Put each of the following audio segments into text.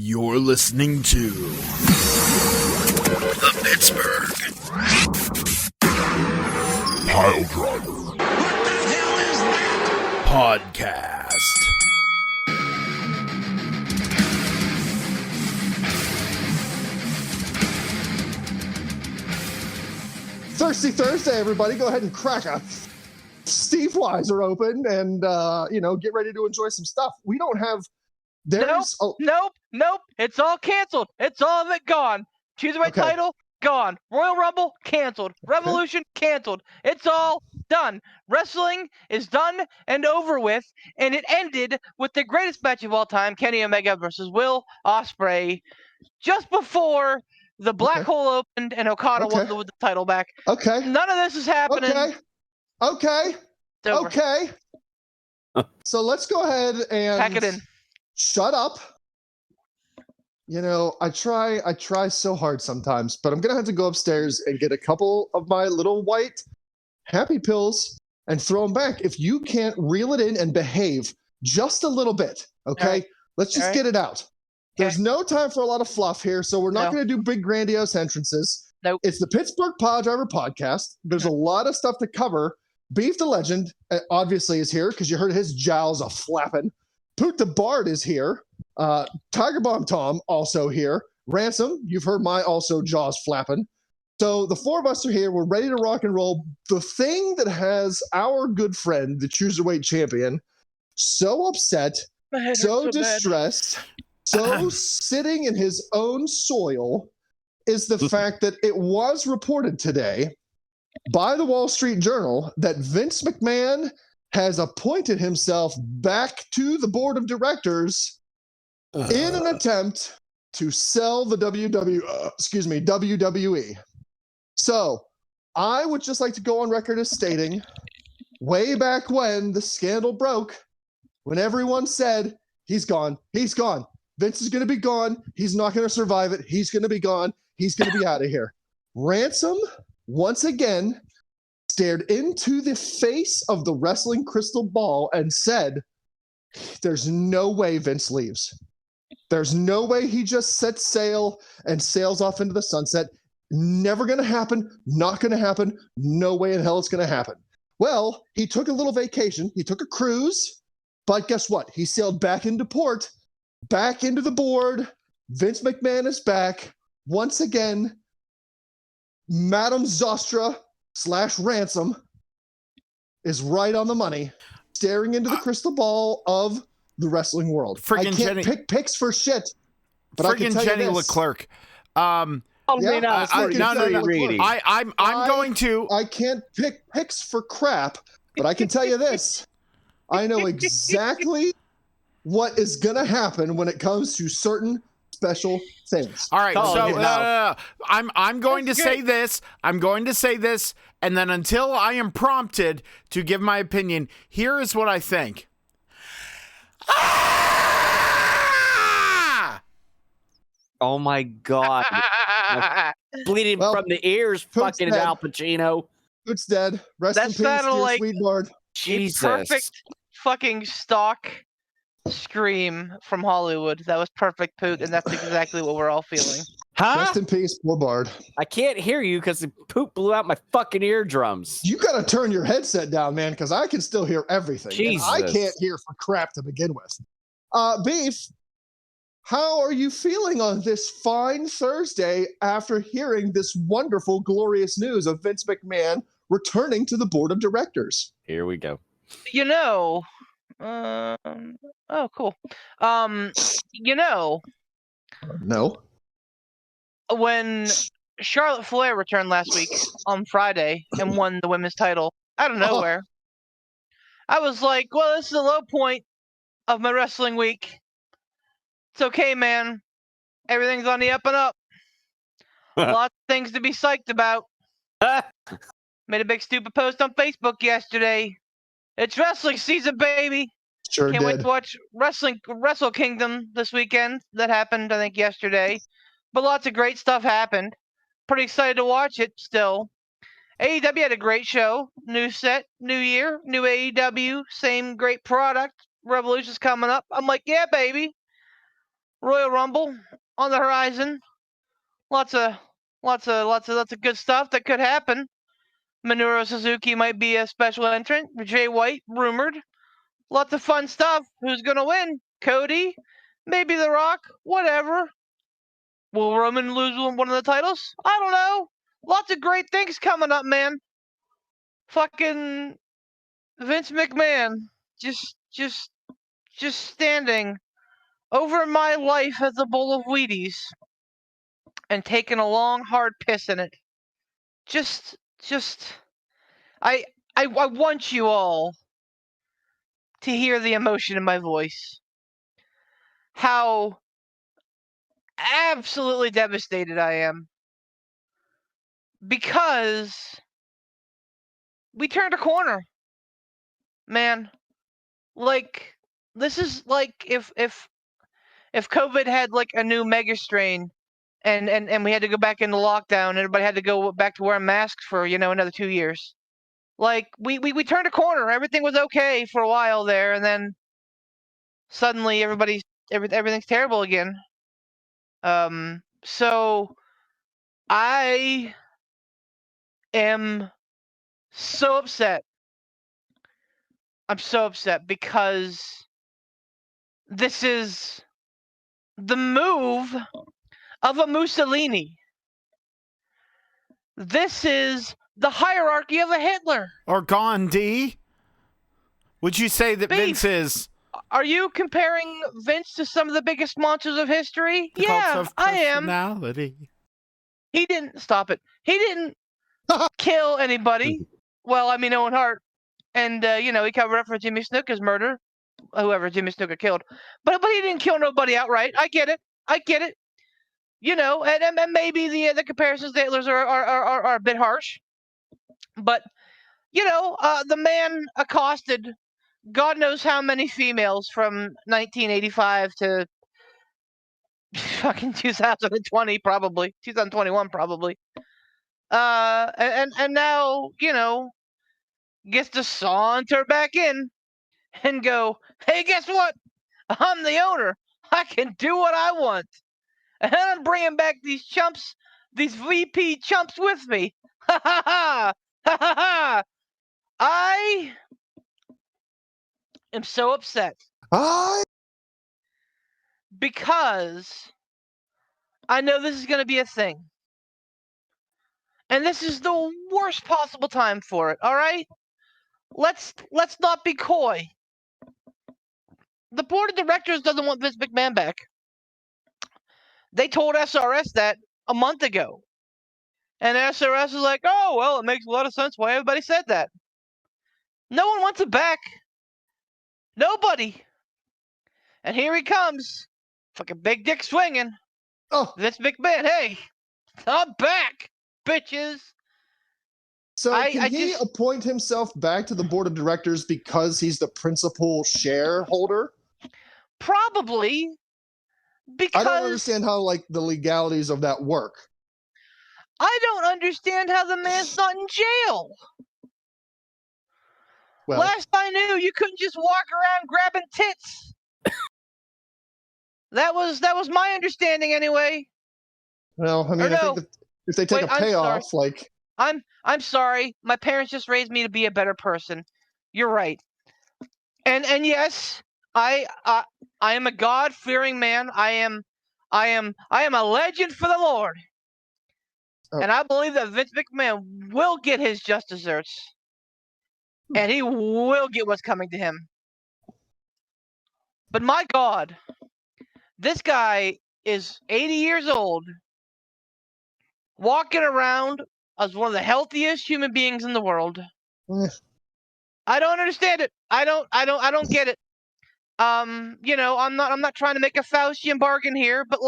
You're listening to the Pittsburgh Piledriver. What the hell is that? Podcast. Thirsty Thursday, everybody. Go ahead and crack a Steve Weiser open and, get ready to enjoy some stuff. We don't have... Nope. It's all canceled. It's all of it gone. Cruiserweight title, gone. Royal Rumble, canceled. Revolution, canceled. It's all done. Wrestling is done and over with, and it ended with the greatest match of all time, Kenny Omega versus Will Ospreay, just before the black hole opened and Okada won the title back. Okay. None of this is happening. Okay. So let's go ahead and... Pack it in. Shut up. I try so hard sometimes, but I'm going to have to go upstairs and get a couple of my little white happy pills and throw them back. If you can't reel it in and behave just a little bit, okay? Right. Let's just get it out. There's no time for a lot of fluff here, so we're not going to do big grandiose entrances. Nope. It's the Pittsburgh Piledriver Podcast. There's a lot of stuff to cover. Beef the Legend obviously is here because you heard his jowls a flapping. Poot the Bard is here. Tiger Bomb Tom also here. Ransom, you've heard my also jaws flapping. So the four of us are here. We're ready to rock and roll. The thing that has our good friend, the Cruiserweight champion, so upset, so distressed, so sitting in his own soil is the fact that it was reported today by the Wall Street Journal that Vince McMahon has appointed himself back to the board of directors in an attempt to sell the WWE. So I would just like to go on record as stating, way back when the scandal broke, when everyone said, he's gone. Vince is going to be gone. He's not going to survive it. He's going to be gone. He's going to be out of here. Ransom, once again, stared into the face of the wrestling crystal ball and said, there's no way Vince leaves. There's no way he just sets sail and sails off into the sunset. Never going to happen. Not going to happen. No way in hell it's going to happen. Well, he took a little vacation. He took a cruise. But guess what? He sailed back into port, back into the board. Vince McMahon is back. Once again, Madam Zostra / Ransom is right on the money, staring into the crystal ball of the wrestling world. I can't pick picks for shit, but I can tell Jenny you this. Leclerc. I'm going to. I can't pick picks for crap, but I can tell you this. I know exactly what is going to happen when it comes to certain special things. All right, I'm going to say this. I'm going to say this, and then until I am prompted to give my opinion, here is what I think. Oh my God! Bleeding from the ears, fucking Al Pacino. Poot's dead. Rest in peace, dear sweet Bard. Jesus! Perfect fucking stock scream from Hollywood. That was perfect, Poot, and that's exactly what we're all feeling. Huh? Rest in peace, poor Bard. I can't hear you because the poop blew out my fucking eardrums. You got to turn your headset down, man, because I can still hear everything. Jesus. And I can't hear for crap to begin with. Beef, how are you feeling on this fine Thursday after hearing this wonderful, glorious news of Vince McMahon returning to the board of directors? Here we go. Oh, cool. No. When Charlotte Flair returned last week on Friday and won the women's title out of nowhere, I was like, well, this is a low point of my wrestling week. It's okay, man. Everything's on the up and up. Lots of things to be psyched about. Made a big stupid post on Facebook yesterday. It's wrestling season, baby. Sure Can't wait to watch Wrestle Kingdom this weekend. That happened, I think, yesterday. But lots of great stuff happened. Pretty excited to watch it still. AEW had a great show. New set, new year, new AEW, same great product. Revolution's coming up. I'm like, yeah, baby. Royal Rumble on the horizon. Lots of good stuff that could happen. Minoru Suzuki might be a special entrant. Jay White rumored. Lots of fun stuff. Who's gonna win? Cody? Maybe The Rock? Whatever. Will Roman lose one of the titles? I don't know. Lots of great things coming up, man. Fucking Vince McMahon just standing over my life as a bowl of Wheaties and taking a long hard piss in it. I want you all to hear the emotion in my voice. How absolutely devastated I am. Because we turned a corner. Man. Like, this is like if COVID had like a new mega strain and we had to go back into lockdown, everybody had to go back to wearing masks for, another 2 years. Like, we turned a corner. Everything was okay for a while there, and then suddenly everything's terrible again. So I am so upset. I'm so upset because this is the move of a Mussolini. This is the hierarchy of a Hitler. Or Gandhi. Would you say that Beef. Vince is... Are you comparing Vince to some of the biggest monsters of history? the Yeah, cult of I am. personality? He didn't stop it. He didn't kill anybody. Well, I mean, Owen Hart. And, he covered up for Jimmy Snuka's murder. Whoever Jimmy Snuka killed. But he didn't kill nobody outright. I get it. And maybe the comparisons to Hitler's are a bit harsh. But, the man accosted God knows how many females from 1985 to fucking 2020 probably. 2021 probably. And now, gets to saunter back in and go, hey, guess what? I'm the owner. I can do what I want. And I'm bringing back these chumps, these VP chumps with me. Ha ha ha! Ha ha ha! I am so upset because I know this is going to be a thing. And this is the worst possible time for it, all right? Let's not be coy. The board of directors doesn't want Vince McMahon back. They told SRS that a month ago. And SRS is like, oh, well, it makes a lot of sense why everybody said that. No one wants it back. Nobody. And here he comes. Fucking big dick swinging. Oh. Vince McMahon, hey, I'm back, bitches. So can he appoint himself back to the board of directors because he's the principal shareholder? Probably. Because I don't understand how the legalities of that work. I don't understand how the man's not in jail. Well, Last I knew, you couldn't just walk around grabbing tits. That was my understanding anyway. well, I mean, I think that if they take a payoff, I'm sorry. My parents just raised me to be a better person. You're right. And yes, I am a God-fearing man. I am a legend for the Lord. Oh. And I believe that Vince McMahon will get his just desserts. And he will get what's coming to him. But my God, this guy is 80 years old, walking around as one of the healthiest human beings in the world. I don't understand it. I don't get it. I'm not trying to make a Faustian bargain here, but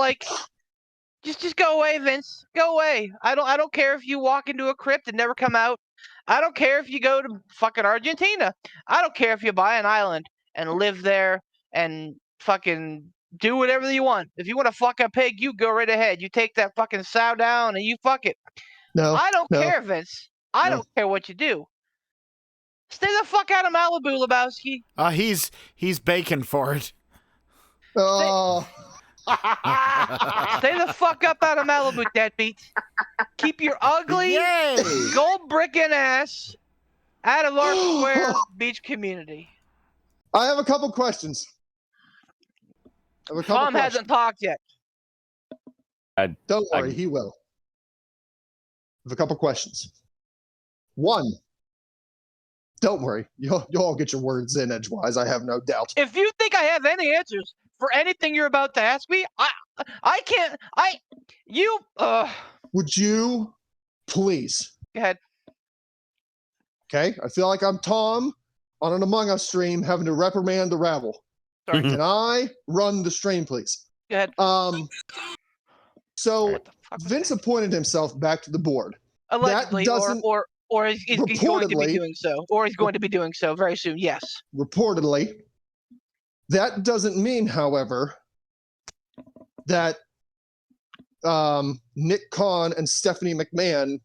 just go away, Vince. Go away. I don't care if you walk into a crypt and never come out. I don't care if you go to fucking Argentina. I don't care if you buy an island and live there and fucking do whatever you want. If you want to fuck a pig, you go right ahead. You take that fucking sow down and you fuck it. No, I don't care, Vince. I don't care what you do. Stay the fuck out of Malibu, Lebowski. He's baking for it. Oh, Stay the fuck up out of Malibu, deadbeat. Keep your ugly, Yay! gold brickin' ass out of our square beach community. I have a couple questions. Tom hasn't talked yet. Don't worry, he will. I have a couple questions. One, don't worry, you'll all get your words in edgewise. I have no doubt. If you think I have any answers for anything you're about to ask me, I can't. Would you please? Go ahead. Okay, I feel like I'm Tom on an Among Us stream having to reprimand the rabble. Sorry. Can I run the stream, please? Go ahead. So What the fuck was Vince that? appointed himself back to the board. Allegedly, doesn't- or he's going to reportedly- be doing so, or he's going to be doing so very soon. Yes. Reportedly. That doesn't mean, however, that Nick Khan and Stephanie McMahon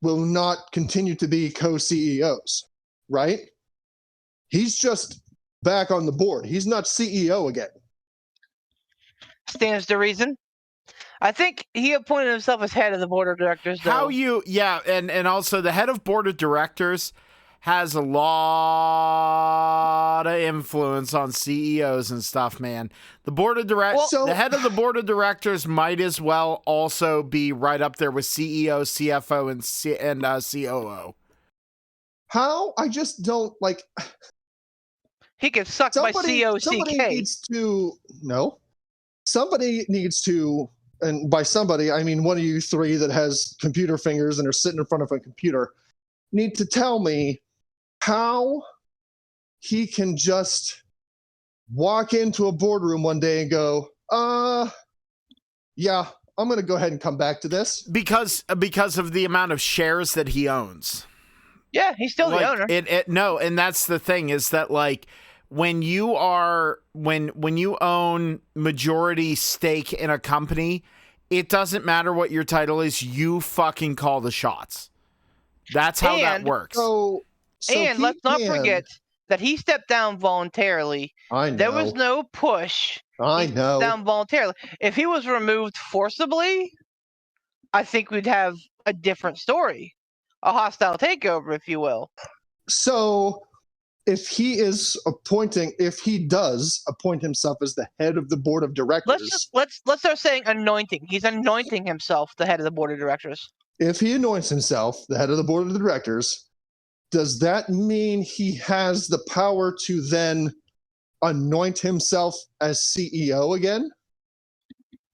will not continue to be co-CEOs, right? He's just back on the board. He's not CEO again. Stands to reason. I think he appointed himself as head of the board of directors. Though. And also the head of board of directors has a lot of influence on CEOs and stuff, man. The board of the head of the board of directors might as well also be right up there with CEO, CFO, and COO. How? I just don't like. He gets sucked by Somebody COCK. needs to. No. Somebody needs to. And by somebody, I mean one of you three that has computer fingers and are sitting in front of a computer, need to tell me how he can just walk into a boardroom one day and go, yeah, I'm going to go ahead and come back to this. Because of the amount of shares that he owns. Yeah, he's still the owner. No, and that's the thing is that like when you own majority stake in a company, it doesn't matter what your title is, you fucking call the shots. That's how that works. And let's not forget that he stepped down voluntarily. I know. There was no push. I He know. stepped down voluntarily. If he was removed forcibly, I think we'd have a different story. A hostile takeover, if you will. So if he does appoint himself as the head of the board of directors, Let's start saying anointing. He's anointing himself the head of the board of directors. if he anoints himself the head of the board of directors, does that mean he has the power to then anoint himself as CEO again?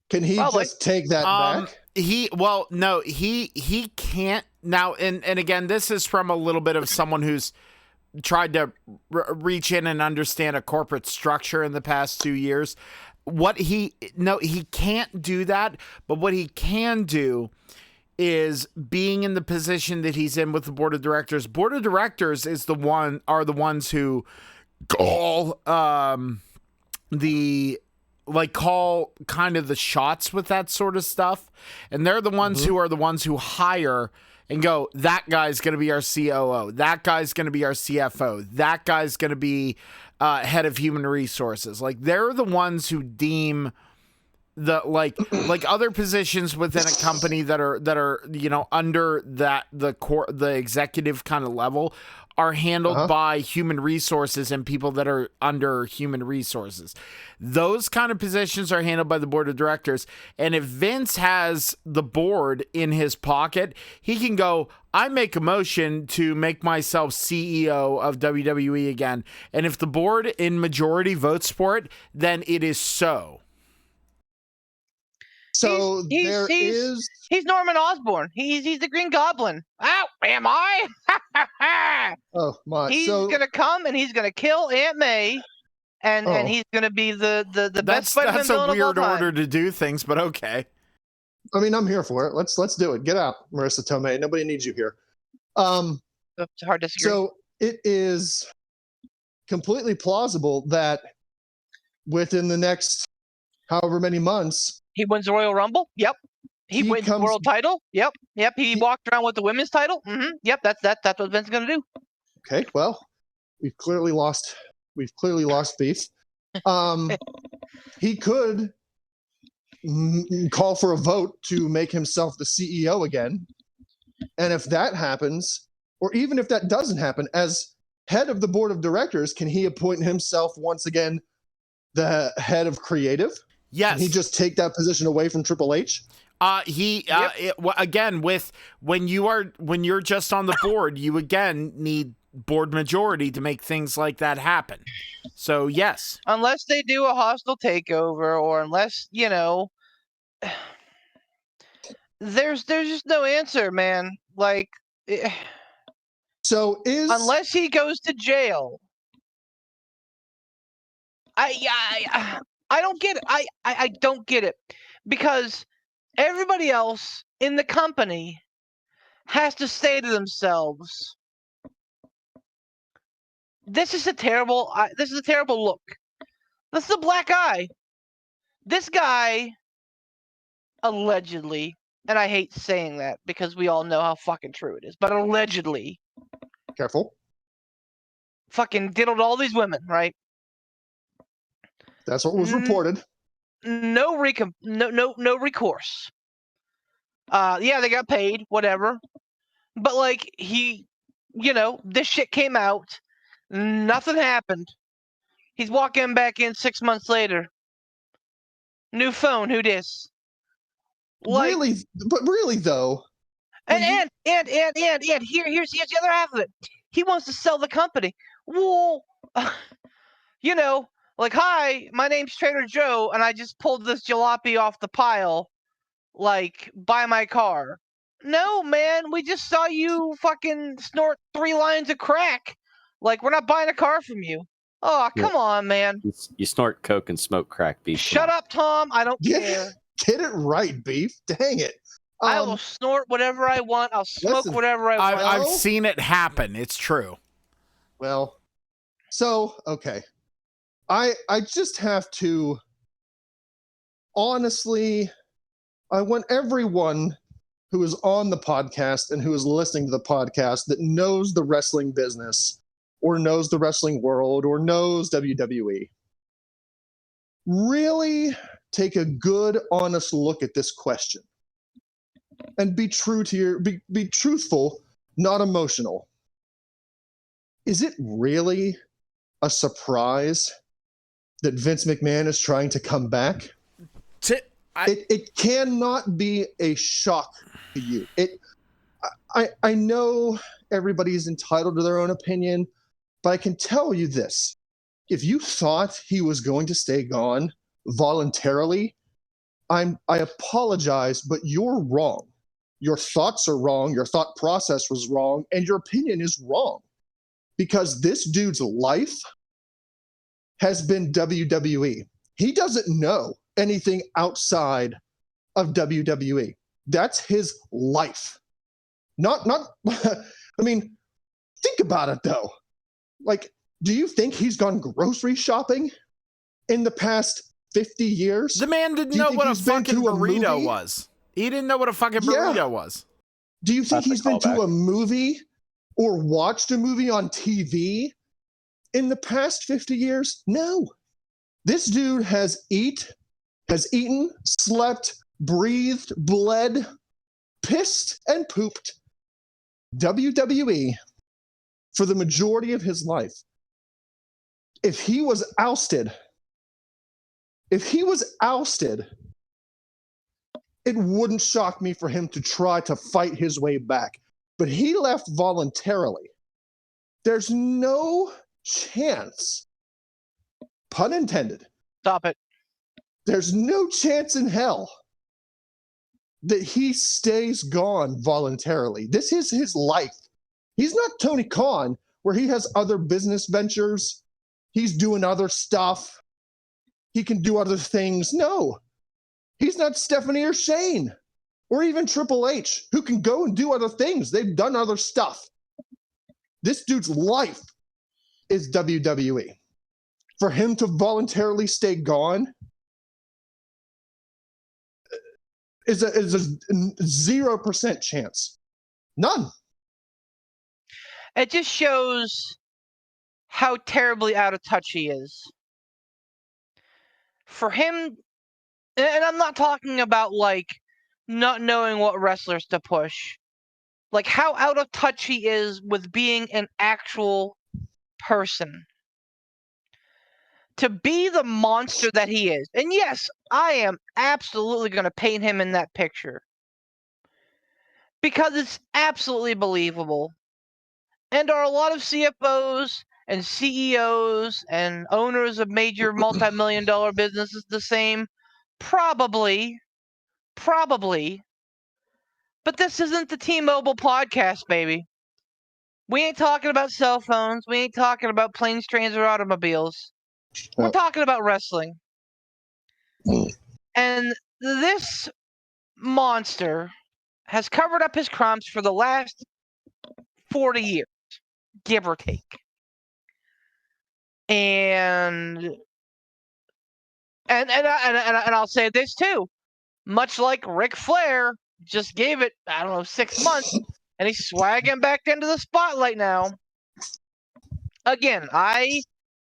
Can he just take that back? He can't now. And again, this is from a little bit of someone who's tried to reach in and understand a corporate structure in the past 2 years. He can't do that. But what he can do is being in the position that he's in with the board of directors. Board of directors are the ones who call call kind of the shots with that sort of stuff. And they're the ones who are the ones who hire and go, that guy's going to be our COO. That guy's going to be our CFO. That guy's going to be head of human resources. Like they're the ones who deem the like other positions within a company that are under the executive kind of level are handled by human resources and people that are under human resources. Those kind of positions are handled by the board of directors. And if Vince has the board in his pocket, he can go, I make a motion to make myself CEO of WWE again. And if the board in majority votes for it, then it is so. So he's Norman Osborn. He's the Green Goblin. Oh, am I? Oh my! He's gonna come and he's gonna kill Aunt May, and he's gonna be the best Spider-Man That's a villain weird of all time. order to do things, but okay. I mean, I'm here for it. Let's do it. Get out, Marissa Tomei. Nobody needs you here. It's hard to disagree. So it is completely plausible that within the next however many months, he wins the Royal Rumble. Yep. He wins the world title. Yep. He walked around with the women's title. Mm-hmm. Yep. That's what Vince's gonna do. Okay. Well, we've clearly lost beef. he could call for a vote to make himself the CEO again. And if that happens, or even if that doesn't happen, as head of the board of directors, can he appoint himself once again the head of creative? Yes. Can he just take that position away from Triple H? Again, when you're just on the board, you again need board majority to make things like that happen. So yes, unless they do a hostile takeover, or unless there's just no answer, man. Like, so unless he goes to jail, I don't get it. I don't get it, because everybody else in the company has to say to themselves, this is a terrible look. This is a black eye. This guy allegedly, and I hate saying that because we all know how fucking true it is, but allegedly, careful, fucking diddled all these women, right? That's what was reported. No recourse. Yeah, they got paid, whatever. But like, this shit came out. Nothing happened. He's walking back in 6 months later. New phone, who dis? Like, really though. And here's the other half of it. He wants to sell the company. Well, like, hi, my name's Trader Joe, and I just pulled this jalopy off the pile. Like, buy my car. No, man, we just saw you fucking snort 3 lines of crack. Like, we're not buying a car from you. Oh, come on, man. You snort coke and smoke crack, Beef. Shut up, Tom. I don't care. Get it right, Beef. Dang it. I will snort whatever I want. I'll smoke whatever I want. I've seen it happen. It's true. Well, so, okay. I just have to, honestly, I want everyone who is on the podcast and who is listening to the podcast that knows the wrestling business or knows the wrestling world or knows WWE, really take a good, honest look at this question and be true to be truthful, not emotional. Is it really a surprise that Vince McMahon is trying to come back? It cannot be a shock to you. I know everybody's entitled to their own opinion, but I can tell you this. If you thought he was going to stay gone voluntarily, I apologize, but you're wrong. Your thoughts are wrong, your thought process was wrong, and your opinion is wrong. Because this dude's life has been WWE. He doesn't know anything outside of WWE. That's his life. Not I mean, think about it though. Like, do you think he's gone grocery shopping in the past 50 years? The man didn't know what a fucking burrito was. He didn't know what a fucking burrito was. Do you think he's been to a movie or watched a movie on TV in the past 50 years? No. This dude has eaten, slept, breathed, bled, pissed, and pooped WWE for the majority of his life. If he was ousted, it wouldn't shock me for him to try to fight his way back. But he left voluntarily. There's no chance, pun intended. Stop it. There's no chance in hell that he stays gone voluntarily. This is his life. He's not Tony Khan, where he has other business ventures. He's doing other stuff. He can do other things. No. He's not Stephanie or Shane or even Triple H, who can go and do other things. They've done other stuff. This dude's life is WWE. For him to voluntarily stay gone is a 0% chance. None. It just shows how terribly out of touch he is. for him, and I'm not talking about like not knowing what wrestlers to push, like how out of touch he is with being an actual person. To be the monster that he is. And yes, I am absolutely going to paint him in that picture. Because it's absolutely believable. And are a lot of CFOs and CEOs and owners of major multi-million-dollar businesses the same? Probably. Probably. But this isn't the T-Mobile podcast, baby. We ain't talking about cell phones. We ain't talking about planes, trains, or automobiles. We're talking about wrestling. And this monster has covered up his crimes for the last 40 years, give or take. And I'll say this too. Much like Ric Flair just gave it, 6 months, and he's swagging back into the spotlight now. Again, I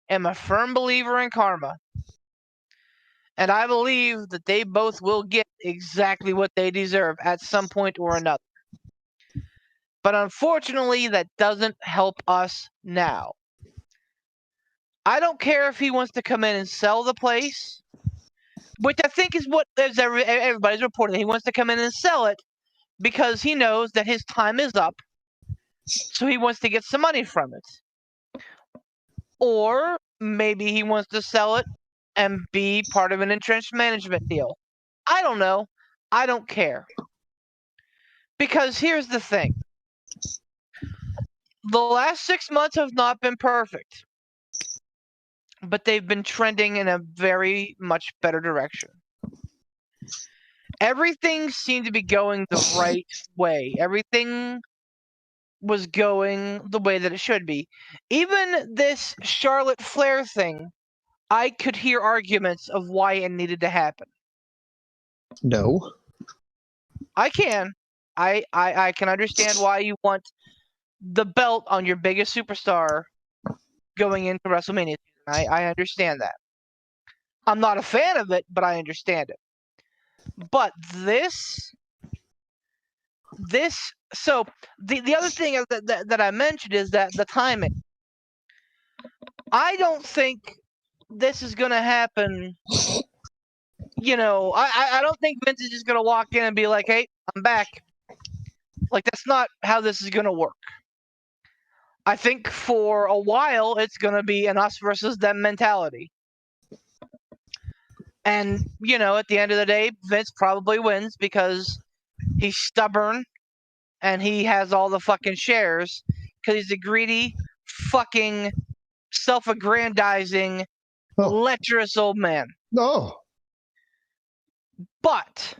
am a firm believer in karma. And I believe that they both will get exactly what they deserve at some point or another. But unfortunately, that doesn't help us now. I don't care if he wants to come in and sell the place, which I think is what everybody's reporting. He wants to come in and sell it because he knows that his time is up, so he wants to get some money from it. Or maybe he wants to sell it and be part of an entrenched management deal. I don't know. I don't care. Because here's the thing. The last 6 months have not been perfect. But they've been trending in a very much better direction. Everything seemed to be going the right way. Everything was going the way that it should be. Even this Charlotte Flair thing, I could hear arguments of why it needed to happen. No. I can. I can understand why you want the belt on your biggest superstar going into WrestleMania. I understand that. I'm not a fan of it, but I understand it. But so the other thing that I mentioned is that the timing. I don't think this is going to happen. I don't think Vince is just going to walk in and be like, hey, I'm back. Like, that's not how this is going to work. I think for a while, it's going to be an us versus them mentality. And, at the end of the day, Vince probably wins because he's stubborn and he has all the fucking shares because he's a greedy, fucking, self-aggrandizing, lecherous old man. No. But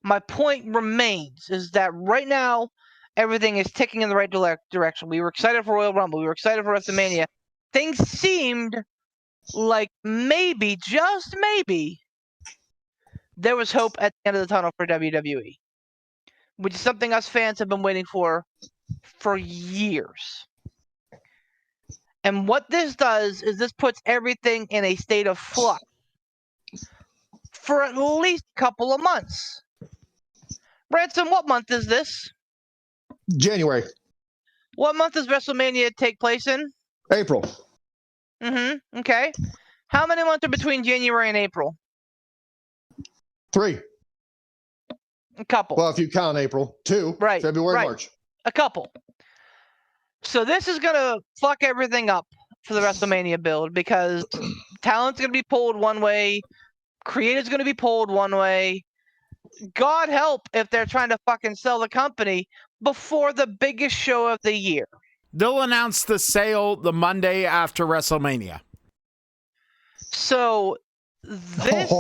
my point remains is that right now, everything is ticking in the right direction. We were excited for Royal Rumble. We were excited for WrestleMania. Things seemed like maybe, just maybe, there was hope at the end of the tunnel for WWE, which is something us fans have been waiting for years. And what this does is this puts everything in a state of flux for at least a couple of months. Ransom, what month is this? January. What month does WrestleMania take place in? April. Okay. How many months are between January and April? 3. A couple. Well, if you count April. 2. Right. February, March. A couple. So this is going to fuck everything up for the WrestleMania build because talent's going to be pulled one way, creative's going to be pulled one way. God help if they're trying to fucking sell the company before the biggest show of the year. They'll announce the sale the Monday after WrestleMania. So this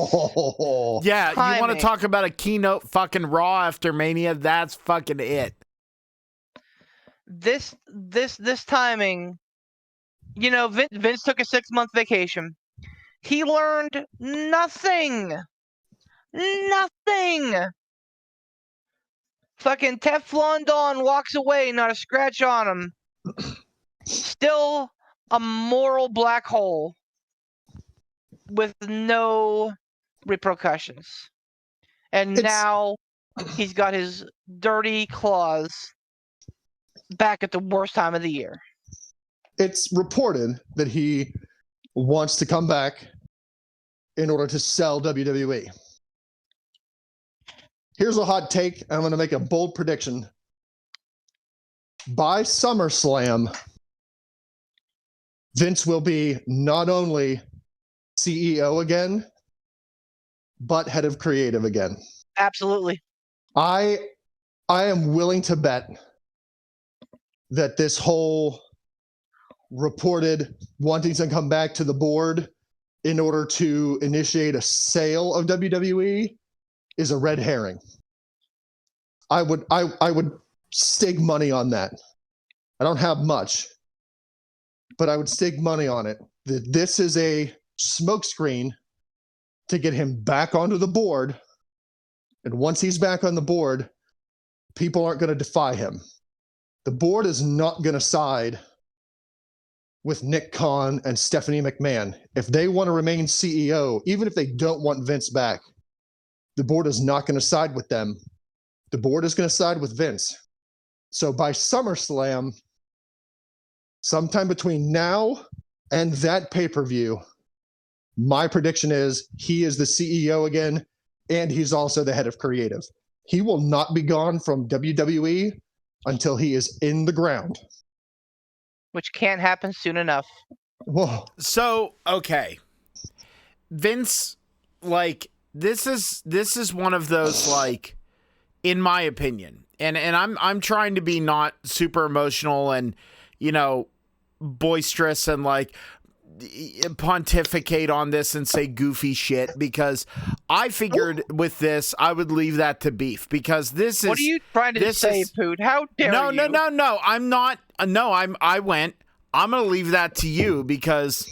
yeah, timing, you want to talk about a keynote fucking Raw after Mania? That's fucking it. This timing, Vince took a 6-month vacation. He learned nothing. Fucking Teflon Don walks away, not a scratch on him. Still a moral black hole. with no repercussions. And now he's got his dirty claws back at the worst time of the year. It's reported that he wants to come back in order to sell WWE. Here's a hot take. I'm going to make a bold prediction. By SummerSlam, Vince will be not only CEO again, but head of creative again. Absolutely. I am willing to bet that this whole reported wanting to come back to the board in order to initiate a sale of WWE is a red herring. I would stake money on that. I don't have much, but I would stake money on it that this is a smokescreen to get him back onto the board. And once he's back on the board, people aren't going to defy him. The board is not going to side with Nick Khan and Stephanie McMahon. If they want to remain CEO, even if they don't want Vince back, the board is not going to side with them. The board is going to side with Vince. So by SummerSlam, sometime between now and that pay-per-view, my prediction is he is the CEO again, and he's also the head of creative. He will not be gone from WWE until he is in the ground. Which can't happen soon enough. Whoa. So, okay. Vince, like, this is one of those, like, in my opinion, and I'm trying to be not super emotional and, you know, boisterous and, like, pontificate on this and say goofy shit, because I figured with this I would leave that to Beef, because this is. What are you trying to say, Poot? How dare you? No. I'm not. No, I'm gonna leave that to you, because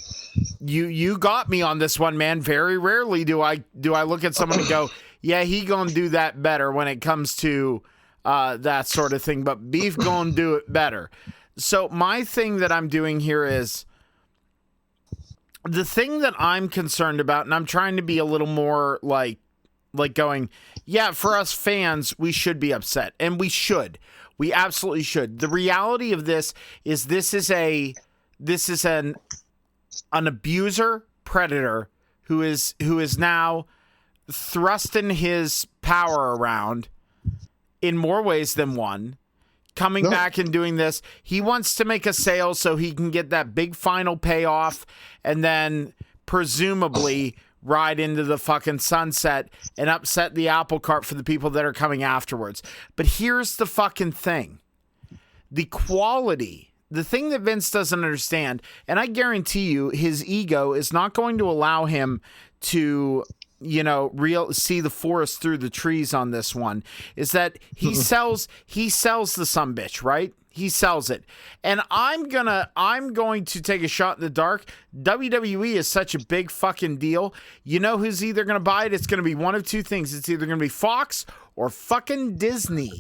you got me on this one, man. Very rarely do I look at someone and go, yeah, he gonna do that better when it comes to that sort of thing, but Beef gonna do it better. So my thing that I'm doing here is the thing that I'm concerned about, and I'm trying to be a little more like going, yeah, for us fans, we should be upset, and we should. We absolutely should. The reality of this is this is an abuser predator who is now thrusting his power around in more ways than one, coming back and doing this. He wants to make a sale so he can get that big final payoff and then presumably ride into the fucking sunset and upset the apple cart for the people that are coming afterwards. But here's the fucking thing. The quality, the thing that Vince doesn't understand, and I guarantee you his ego is not going to allow him to, you know, see the forest through the trees on this one, is that he sells the sumbitch, right? He sells it. And I'm going to take a shot in the dark. WWE is such a big fucking deal. You know who's either going to buy it? It's going to be one of two things. It's either going to be Fox or fucking Disney.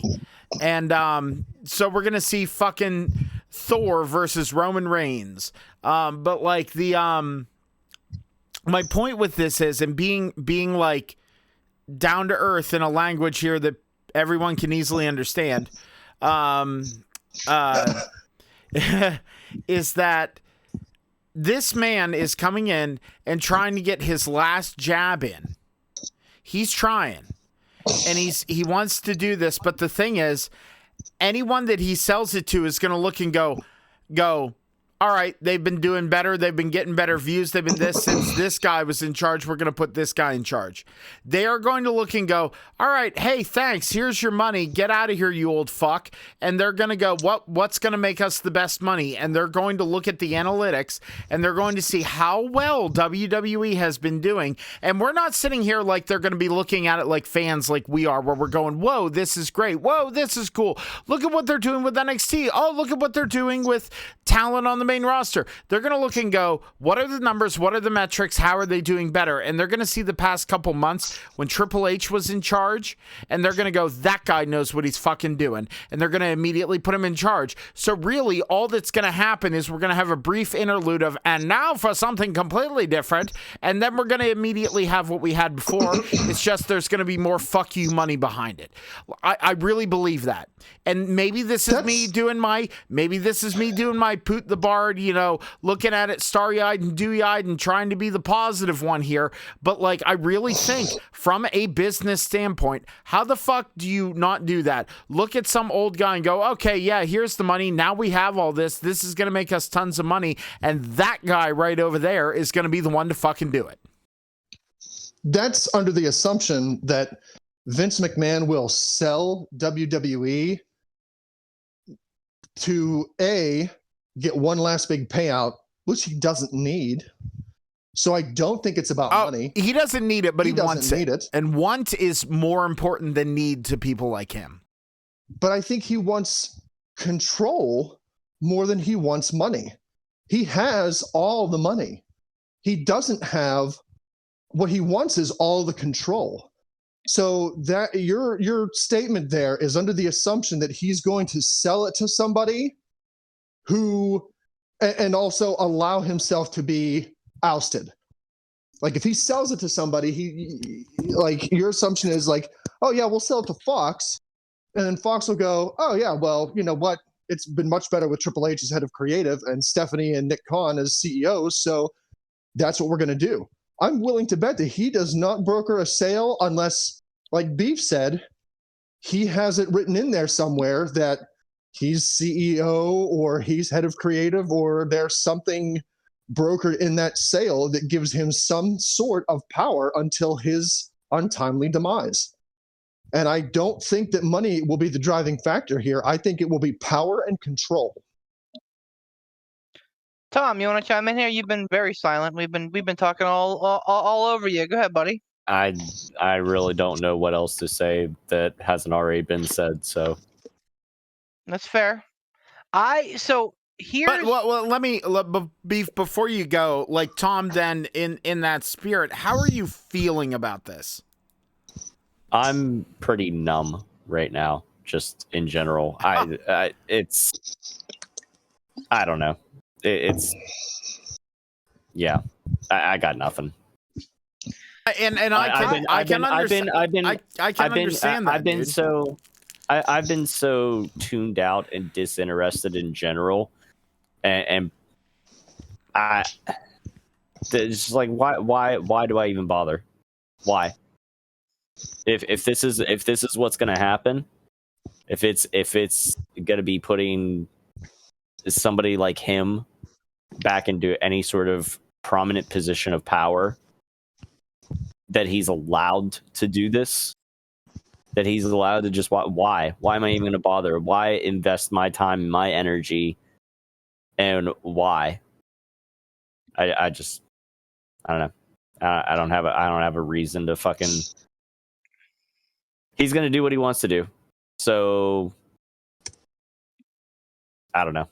And so we're going to see fucking Thor versus Roman Reigns. But like the my point with this is, and being like down to earth in a language here that everyone can easily understand, is that this man is coming in and trying to get his last jab in. He's trying, and he wants to do this, but the thing is, anyone that he sells it to is going to look and go, all right, they've been doing better. They've been getting better views. They've been this since this guy was in charge. We're going to put this guy in charge. They are going to look and go, all right, hey, thanks. Here's your money. Get out of here, you old fuck. And they're going to go, what's going to make us the best money? And they're going to look at the analytics, and they're going to see how well WWE has been doing. And we're not sitting here like they're going to be looking at it like fans like we are, where we're going, whoa, this is great. Whoa, this is cool. Look at what they're doing with NXT. Oh, look at what they're doing with talent on the main roster. They're going to look and go, what are the numbers? What are the metrics? How are they doing better? And they're going to see the past couple months when Triple H was in charge, and they're going to go, that guy knows what he's fucking doing. And they're going to immediately put him in charge. So really, all that's going to happen is we're going to have a brief interlude of, and now for something completely different. And then we're going to immediately have what we had before. It's just there's going to be more fuck you money behind it. I really believe that. And maybe this is me doing my Poot the Bard, looking at it starry-eyed and dewy-eyed and trying to be the positive one here. But like, I really think from a business standpoint, how the fuck do you not do that? Look at some old guy and go, okay, yeah, here's the money. Now we have all this. This is going to make us tons of money. And that guy right over there is going to be the one to fucking do it. That's under the assumption that Vince McMahon will sell WWE to get one last big payout, which he doesn't need. So I don't think it's about money. He doesn't need it, but he wants it. And want is more important than need to people like him. But I think he wants control more than he wants money. He has all the money. He doesn't have what he wants is all the control. So that your statement there is under the assumption that he's going to sell it to somebody who, and also allow himself to be ousted. Like if he sells it to somebody, he like your assumption is like, oh yeah, we'll sell it to Fox, and then Fox will go, oh yeah, well, you know what? It's been much better with Triple H as head of creative and Stephanie and Nick Khan as CEOs, so that's what we're going to do. I'm willing to bet that he does not broker a sale unless, like Beef said, he has it written in there somewhere that he's CEO or he's head of creative or there's something brokered in that sale that gives him some sort of power until his untimely demise. And I don't think that money will be the driving factor here. I think it will be power and control. Tom, you want to chime in here? You've been very silent. We've been talking all over you. Go ahead, buddy. I really don't know what else to say that hasn't already been said. So that's fair. Here's. Well, let me Beef, before you go, like Tom. Then in that spirit, how are you feeling about this? I'm pretty numb right now, just in general. I don't know. I got nothing. And I can understand that. I've been so tuned out and disinterested in general, and it's like why do I even bother? Why? If this is what's gonna happen, if it's gonna be putting somebody like him back into any sort of prominent position of power, that he's allowed to do this, that he's allowed to just why am I even going to bother? Why invest my time, my energy, and why? I don't know. I don't have a reason to fucking. He's going to do what he wants to do, so I don't know.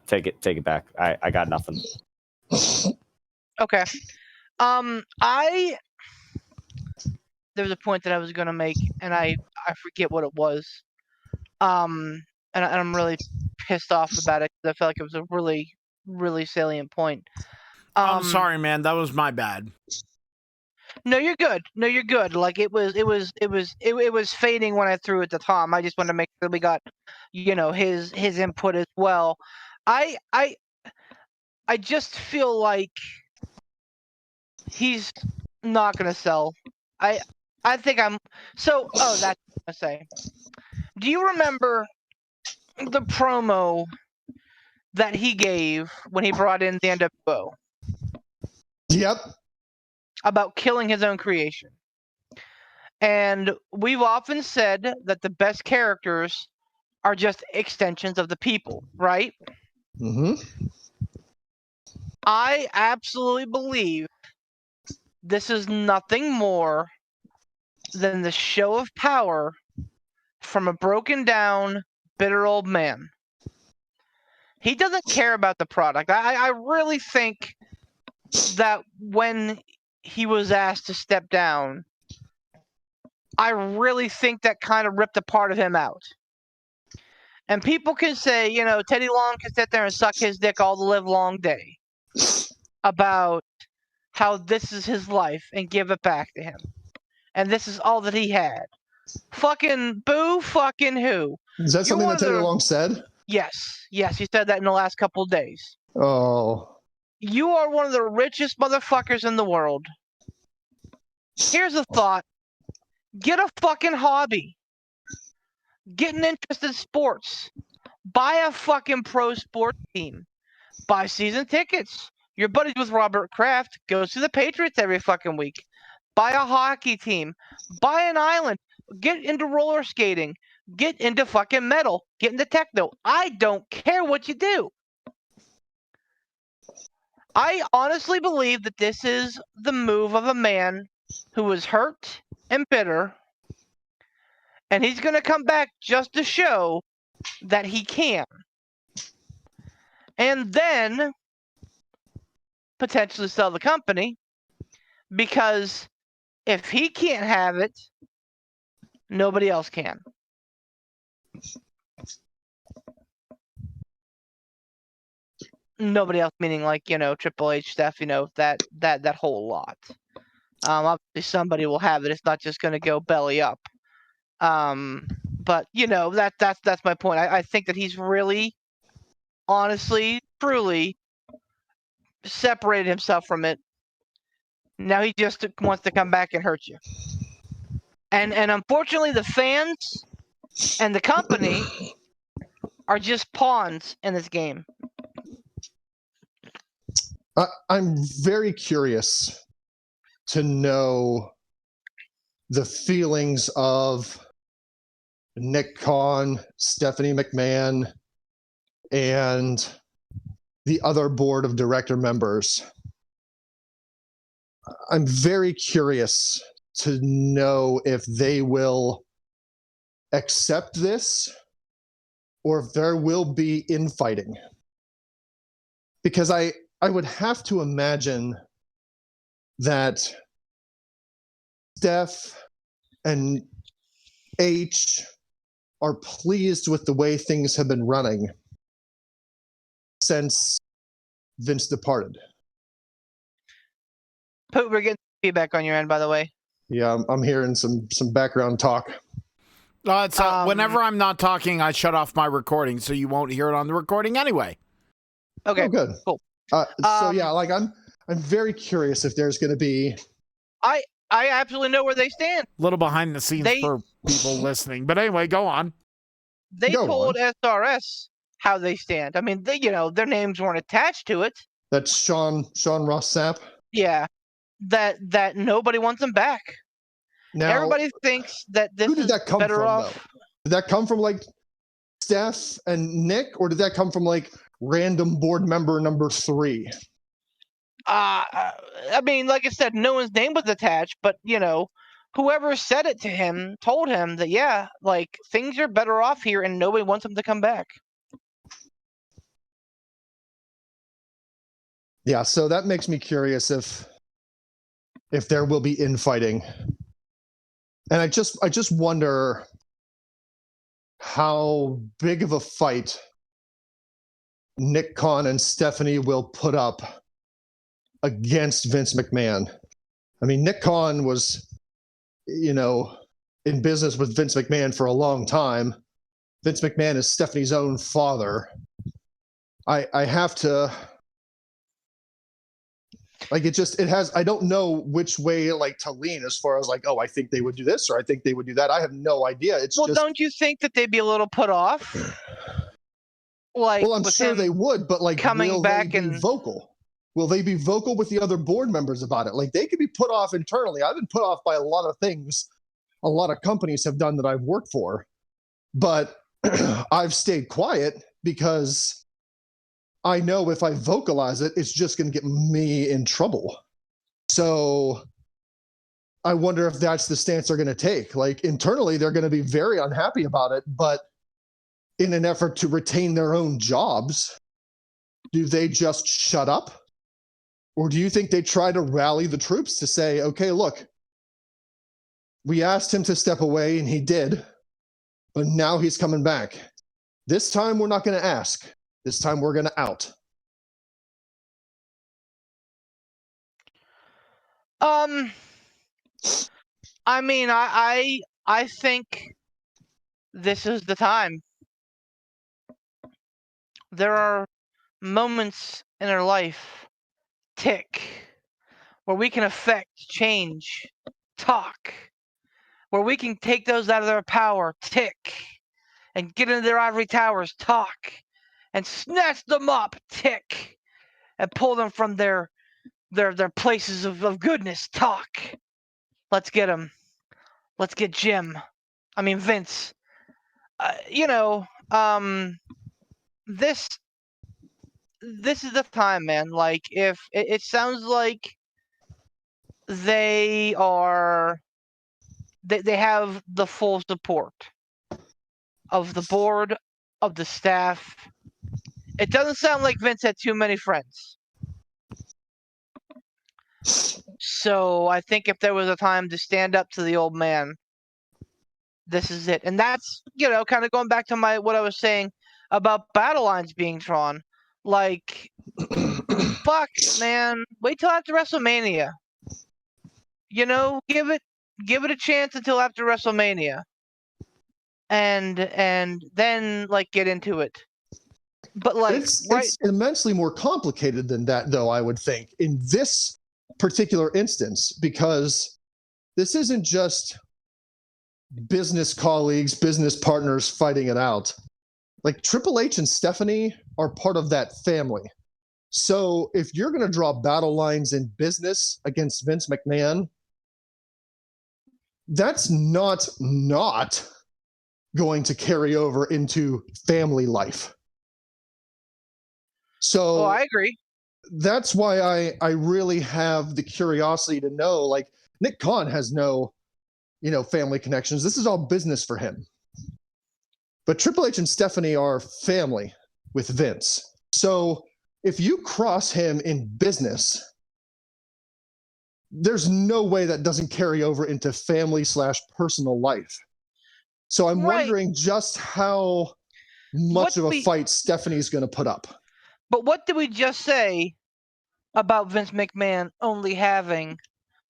Take it back. I got nothing. Okay. There was a point that I was going to make, and I forget what it was. And I'm really pissed off about it because I felt like it was a really, really salient point. I'm sorry, man. That was my bad. No, you're good. Like it was fading when I threw it to Tom. I just wanted to make sure we got, his input as well. I just feel like he's not gonna sell. I think I'm so. Oh, that's what I'm gonna say. Do you remember the promo that he gave when he brought in the NWO? Yep. About killing his own creation. And we've often said that the best characters are just extensions of the people, right? Mm-hmm. I absolutely believe this is nothing more than the show of power from a broken down, bitter old man. He doesn't care about the product. I really think that when he was asked to step down, I really think that kind of ripped a part of him out. And people can say, Teddy Long can sit there and suck his dick all the live long day about how this is his life and give it back to him. And this is all that he had. Fucking boo, fucking who. Is that something that Teddy Long said? Yes, he said that in the last couple of days. Oh. You are one of the richest motherfuckers in the world. Here's a thought. Get a fucking hobby. Get an interest in sports. Buy a fucking pro sports team. Buy season tickets. You're buddies with Robert Kraft. Goes to the Patriots every fucking week. Buy a hockey team. Buy an island. Get into roller skating. Get into fucking metal. Get into techno. I don't care what you do. I honestly believe that this is the move of a man who was hurt and bitter. And he's going to come back just to show that he can. And then potentially sell the company. Because if he can't have it, nobody else can. Nobody else, meaning like, Triple H stuff, that whole lot. Obviously somebody will have it. It's not just going to go belly up. But that's my point. I think that he's really, honestly, truly separated himself from it. Now he just wants to come back and hurt you. And unfortunately, the fans and the company are just pawns in this game. I'm very curious to know the feelings of Nick Khan, Stephanie McMahon, and the other board of director members. I'm very curious to know if they will accept this or if there will be infighting. Because I would have to imagine that Steph and H are pleased with the way things have been running since Vince departed. Poot, we're getting feedback on your end, by the way. Yeah, I'm hearing some background talk. It's whenever I'm not talking, I shut off my recording, so you won't hear it on the recording anyway. Okay, oh, good, cool. So yeah, like I'm very curious if there's going to be. I absolutely know where they stand. A little behind the scenes for people listening, but anyway, go on. They told SRS how they stand. I mean, their names weren't attached to it. That's Sean Ross Sapp. Yeah, that nobody wants them back. Now, everybody thinks that this who did is that come better from, off. Though? Did that come from like Steph and Nick, or did that come from like random board member number 3? I mean, like I said, no one's name was attached, but whoever said it to him told him that like things are better off here, and nobody wants him to come back. Yeah, so that makes me curious if there will be infighting. And I just wonder how big of a fight Nick Khan and Stephanie will put up against Vince McMahon. I mean, Nick Khan was, in business with Vince McMahon for a long time. Vince McMahon is Stephanie's own father. I have to, like, I don't know which way like to lean as far as like, oh, I think they would do this or I think they would do that. I have no idea. Don't you think that they'd be a little put off? Like, well, I'm sure they would, but like, coming back and vocal. Will they be vocal with the other board members about it? Like, they could be put off internally. I've been put off by a lot of things a lot of companies have done that I've worked for, but I've stayed quiet because I know if I vocalize it, it's just going to get me in trouble. So I wonder if that's the stance they're going to take. Like, internally, they're going to be very unhappy about it, but in an effort to retain their own jobs, do they just shut up? Or do you think they try to rally the troops to say, okay, look, we asked him to step away and he did, but now he's coming back. This time we're not going to ask. This time we're going to out. I mean, I think this is the time. There are moments in our life, tick, where we can affect change, talk, where we can take those out of their power, tick, and get into their ivory towers, talk, and snatch them up, tick, and pull them from their places of goodness, talk. Let's get them. Let's get Jim. I mean, Vince. This is the time, man. Like, if it sounds like they have the full support of the board, of the staff. It doesn't sound like Vince had too many friends. So I think if there was a time to stand up to the old man, this is it. And that's, kind of going back to what I was saying about battle lines being drawn. Like, fuck, man. Wait till after WrestleMania. Give it a chance until after WrestleMania. And then, get into it. But, it's immensely more complicated than that, though, I would think, in this particular instance, because this isn't just business colleagues, business partners fighting it out. Like, Triple H and Stephanie are part of that family. So if you're going to draw battle lines in business against Vince McMahon, that's not going to carry over into family life. So I agree. That's why I really have the curiosity to know, like, Nick Khan has no, family connections. This is all business for him. But Triple H and Stephanie are family with Vince. So if you cross him in business, there's no way that doesn't carry over into family/personal life. So I'm wondering just how much of a fight Stephanie's going to put up. But what did we just say about Vince McMahon only having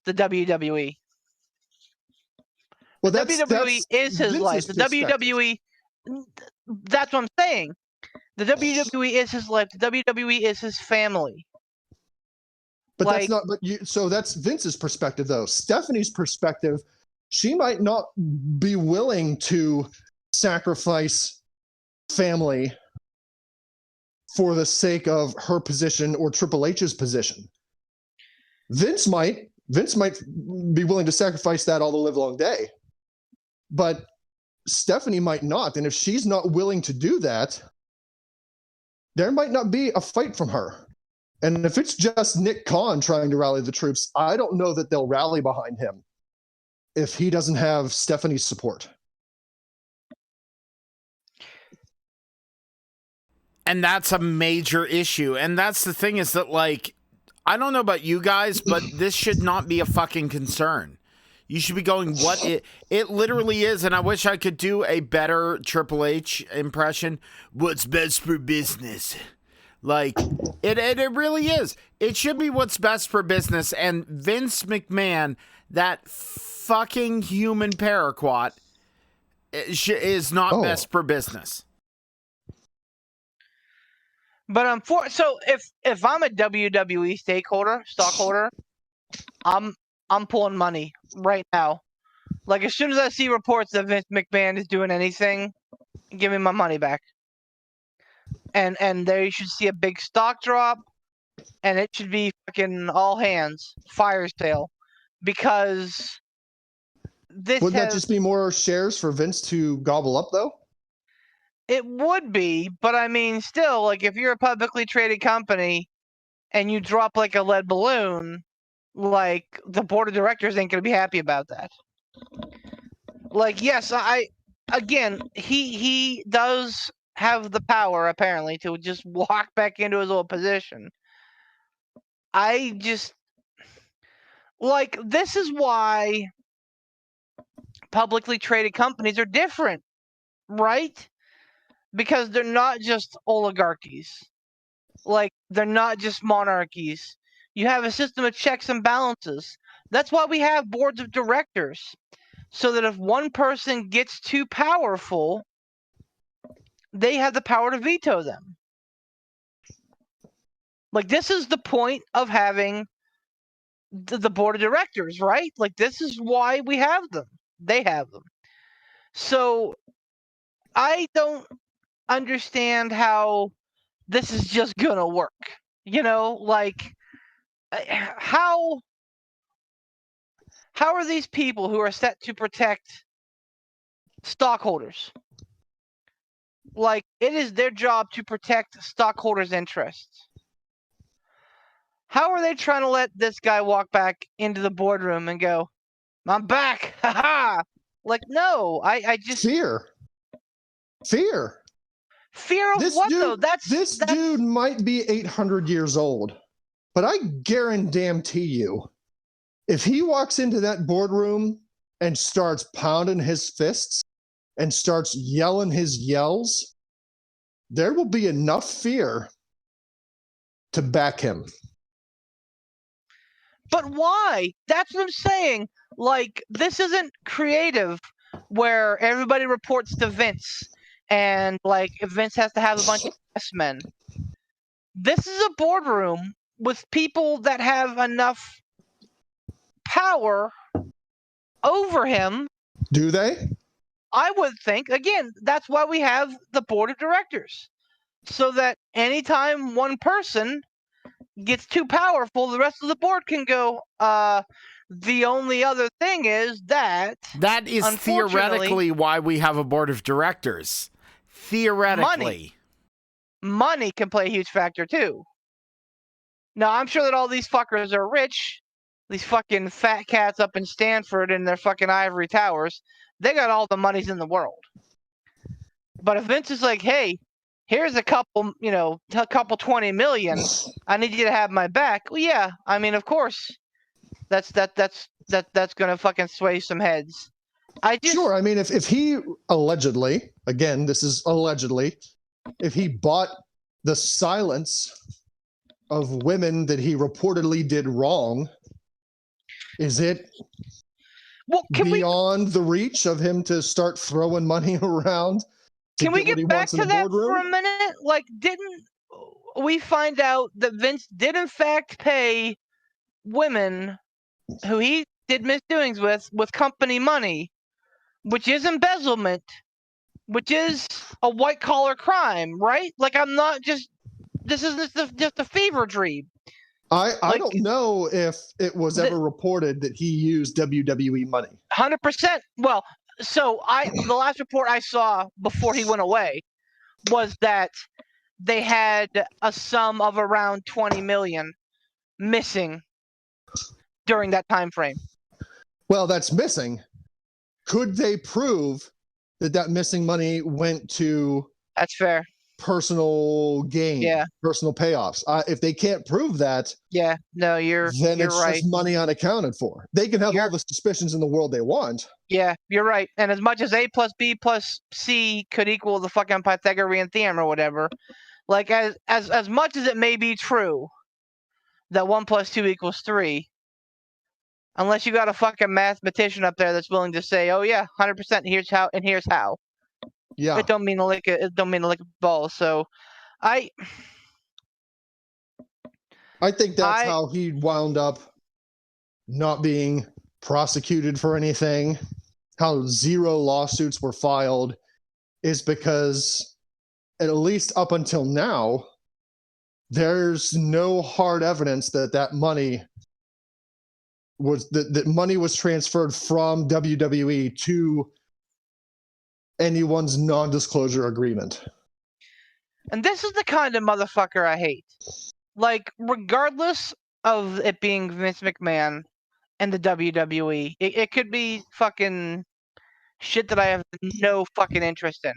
the WWE? Well, WWE is his life. The WWE, that's what I'm saying. The WWE is his life. The WWE is his family. But that's not. So that's Vince's perspective, though. Stephanie's perspective, she might not be willing to sacrifice family for the sake of her position or Triple H's position. Vince might be willing to sacrifice that all the live long day. But Stephanie might not. And if she's not willing to do that, there might not be a fight from her. And if it's just Nick Khan trying to rally the troops, I don't know that they'll rally behind him if he doesn't have Stephanie's support. And that's a major issue. And that's the thing, is that, I don't know about you guys, but this should not be a fucking concern. You should be going, what it literally is. And I wish I could do a better Triple H impression. What's best for business? It really is. It should be what's best for business. And Vince McMahon, that fucking human paraquat, is not best for business. But so if I'm a WWE stockholder, I'm pulling money right now. As soon as I see reports that Vince McMahon is doing anything, give me my money back. And there you should see a big stock drop, and it should be fucking all hands, fire sale, because this Wouldn't that just be more shares for Vince to gobble up, though? It would be, but I mean, still, if you're a publicly traded company and you drop a lead balloon, the board of directors ain't going to be happy about that. Yes, he does have the power, apparently, to just walk back into his old position. I just, like, this is why publicly traded companies are different, right? Because they're not just oligarchies. Like, they're not just monarchies. You have a system of checks and balances. That's why we have boards of directors. So that if one person gets too powerful, they have the power to veto them. Like, this is the point of having the board of directors, right? Like, this is why we have them. They have them. So I don't understand how this is just gonna work. Like, how are these people who are set to protect stockholders? Like, it is their job to protect stockholders' interests. How are they trying to let this guy walk back into the boardroom and go, "I'm back, haha"? Like, no, I just Fear. Fear of This what dude, though? this dude might be 800 years old, but I guarantee you, if he walks into that boardroom and starts pounding his fists and starts yelling his yells, there will be enough fear to back him. But why? That's what I'm saying. Like, this isn't creative where everybody reports to Vince and, like, if Vince has to have a bunch of yes men. This is a boardroom with people that have enough power over him. Do they? I would think, again, that's why we have the board of directors. So that anytime one person gets too powerful, the rest of the board can go, the only other thing is that is theoretically why we have a board of directors. Theoretically. Money can play a huge factor too. Now, I'm sure that all these fuckers are rich. These fucking fat cats up in Stanford in their fucking ivory towers. They got all the monies in the world. But if Vince is like, hey, here's a couple 20 million. I need you to have my back. Well, yeah. I mean, of course, that's gonna fucking sway some heads. Sure. I mean, if he allegedly, again, this is allegedly, if he bought the silence of women that he reportedly did wrong, is it beyond the reach of him to start throwing money around? Can we get back to that for a minute? Like, didn't we find out that Vince did in fact pay women who he did misdoings with company money, which is embezzlement, which is a white collar crime, right? Like, I'm not just this isn't just a fever dream. I don't know if it was ever reported that he used WWE money. 100%. Well, so the last report I saw before he went away was that they had a sum of around 20 million missing during that time frame. Well, that's missing. Could they prove that missing money went to That's fair. Personal gain, personal payoffs? If they can't prove that, then it's right. Just money unaccounted for. They can have all the suspicions in the world they want. Yeah, you're right. And as much as A plus B plus C could equal the fucking Pythagorean theorem or whatever, like as much as it may be true that 1 + 2 = 3, unless you got a fucking mathematician up there that's willing to say, "Oh yeah, 100%. Here's how, and here's how." Yeah, it don't mean to lick a ball. So, I think that's how he wound up not being prosecuted for anything. How 0 lawsuits were filed is because, at least up until now, there's no hard evidence that money was transferred from WWE to anyone's non-disclosure agreement. And this is the kind of motherfucker I hate. Like, regardless of it being Vince McMahon and the WWE, it could be fucking shit that I have no fucking interest in.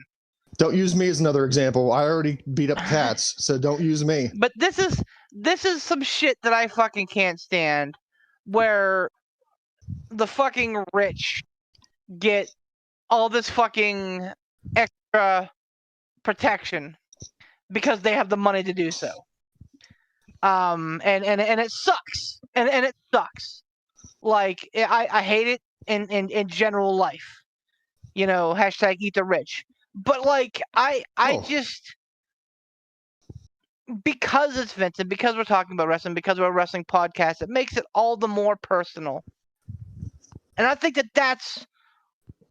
Don't use me as another example. I already beat up cats, so don't use me. But this is some shit that I fucking can't stand, where the fucking rich get all this fucking extra protection because they have the money to do so. And it sucks. And it sucks. Like, I hate it in general life. You know, hashtag eat the rich. But like I just, because it's Vince and because we're talking about wrestling, because we're a wrestling podcast, it makes it all the more personal. And I think that that's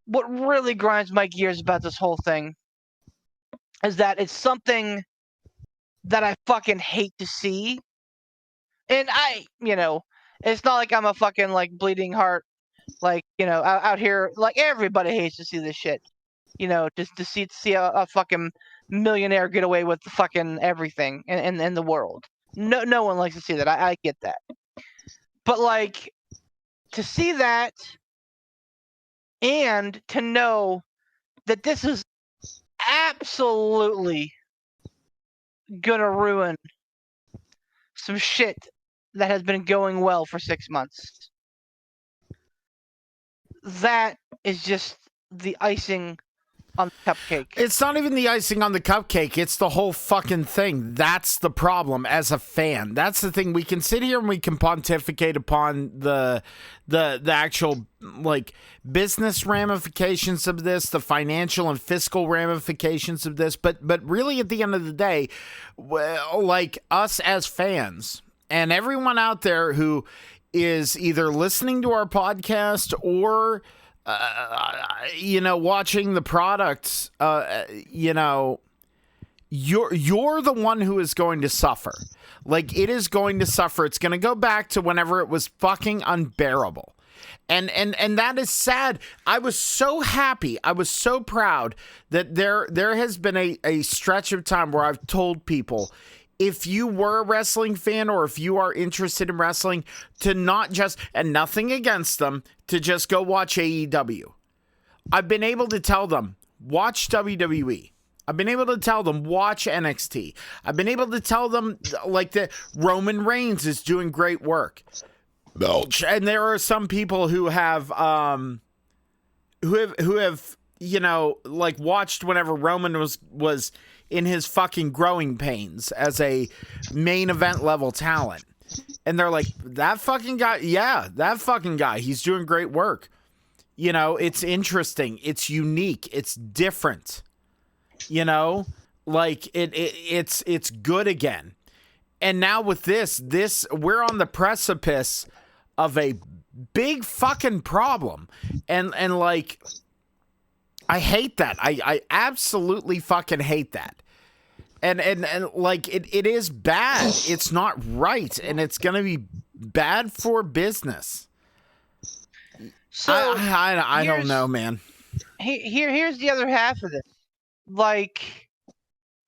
what really grinds my gears about this whole thing, is that it's something that I fucking hate to see. And it's not like I'm a fucking like bleeding heart, like, out here, like everybody hates to see this shit. Just to see a fucking millionaire get away with fucking everything in the world. No one likes to see that. I get that. But like, to see that and to know that this is absolutely gonna ruin some shit that has been going well for 6 months. That is just the icing on the cupcake. It's not even the icing on the cupcake. It's the whole fucking thing. That's the problem as a fan. That's the thing. We can sit here and we can pontificate upon the actual like business ramifications of this, the financial and fiscal ramifications of this, but really at the end of the day, like us as fans and everyone out there who is either listening to our podcast or watching the products, you're the one who is going to suffer. Like, it is going to suffer. It's going to go back to whenever it was fucking unbearable. And that is sad. I was so happy. I was so proud that there has been a stretch of time where I've told people, if you were a wrestling fan or if you are interested in wrestling, to not just, and nothing against them, to just go watch AEW. I've been able to tell them, watch WWE. I've been able to tell them, watch NXT. I've been able to tell them, like, that Roman Reigns is doing great work. Belch. And there are some people who have watched whenever Roman was in his fucking growing pains as a main event level talent. And they're like, that fucking guy, he's doing great work. It's interesting. It's unique. It's different. Like it's good again. And now with this, we're on the precipice of a big fucking problem. And like, I hate that. I absolutely fucking hate that. And like, it is bad. It's not right. And it's going to be bad for business. So I don't know, man. Here's the other half of this. Like,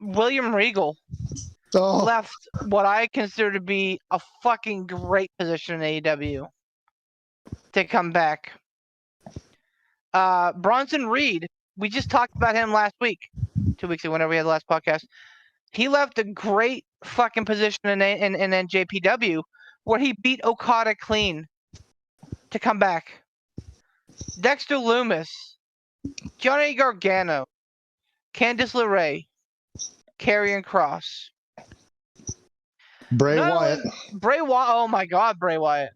William Regal left what I consider to be a fucking great position in AEW to come back. Bronson Reed, we just talked about him last week, 2 weeks ago, whenever we had the last podcast. He left a great fucking position in NJPW where he beat Okada clean to come back. Dexter Lumis, Johnny Gargano, Candice LeRae, Karrion Kross, Bray Wyatt. Bray Wyatt. Oh my God, Bray Wyatt.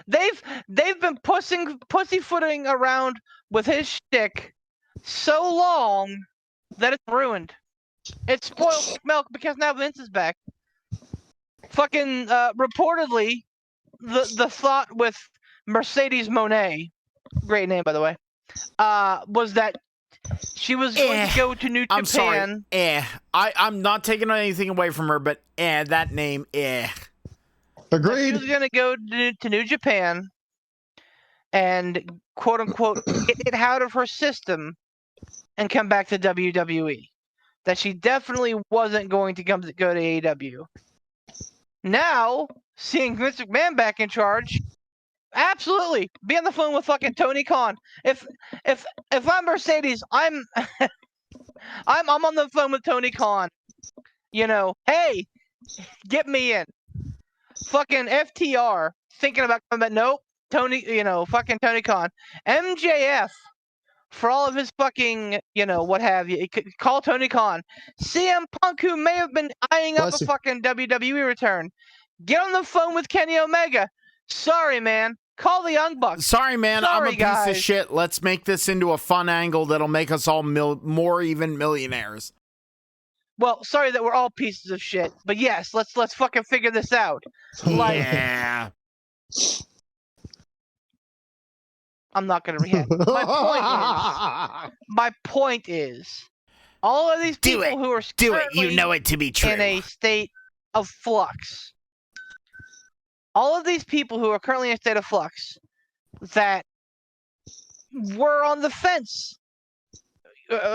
They've been pussyfooting around with his shtick so long that it's ruined. It's spoiled milk because now Vince is back. Fucking reportedly, the thought with Mercedes Moné, great name by the way, was that she was going to go to New Japan. I'm sorry. I'm not taking anything away from her, but that name. Agreed. She was going to go to New Japan and quote unquote get it out of her system and come back to WWE. That she definitely wasn't going to go to AEW. Now, seeing Vince McMahon back in charge, Absolutely. Be on the phone with fucking Tony Khan. If I'm Mercedes, I'm I'm on the phone with Tony Khan. Hey, get me in. Fucking FTR thinking about coming back. Nope. Tony, fucking Tony Khan. MJF for all of his fucking, what have you. Call Tony Khan. CM Punk, who may have been eyeing up a fucking WWE return. Get on the phone with Kenny Omega. Sorry, man. Call the Young Bucks. Sorry, man. I'm a guys. piece of shit. Let's make this into a fun angle that'll make us all more even millionaires. Well, sorry that we're all pieces of shit, but yes, let's fucking figure this out. Like, Yeah. I'm not gonna react. My point is, all of these people who are do it. You know it to be true. In a state of flux. All of these people who are currently in a state of flux that were on the fence.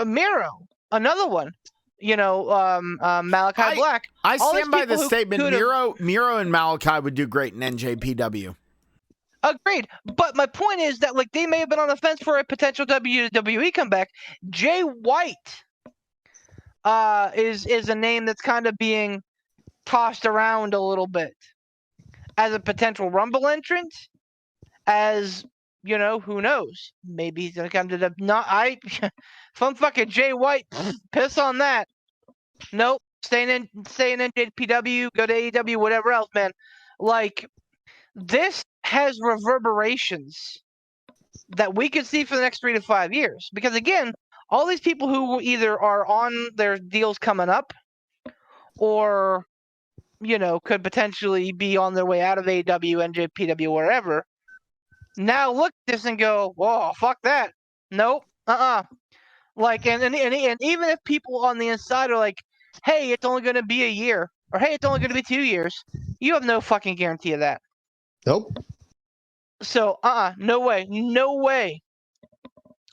Miro, another one. Malachi Black. I stand by the statement. Miro and Malachi would do great in NJPW. Agreed. But my point is that they may have been on the fence for a potential WWE comeback. Jay White is a name that's kind of being tossed around a little bit as a potential Rumble entrant. As who knows? Maybe he's gonna come to the if I'm fucking Jay White, piss on that. Nope. Staying in NJPW, go to AEW, whatever else, man. This has reverberations that we could see for the next 3 to 5 years. Because again, all these people who either are on their deals coming up or, could potentially be on their way out of AEW, NJPW, wherever, now look at this and go, whoa, fuck that. Nope. And even if people on the inside are like, hey, it's only going to be a year, or hey, it's only going to be 2 years, you have no fucking guarantee of that. Nope. So, no way.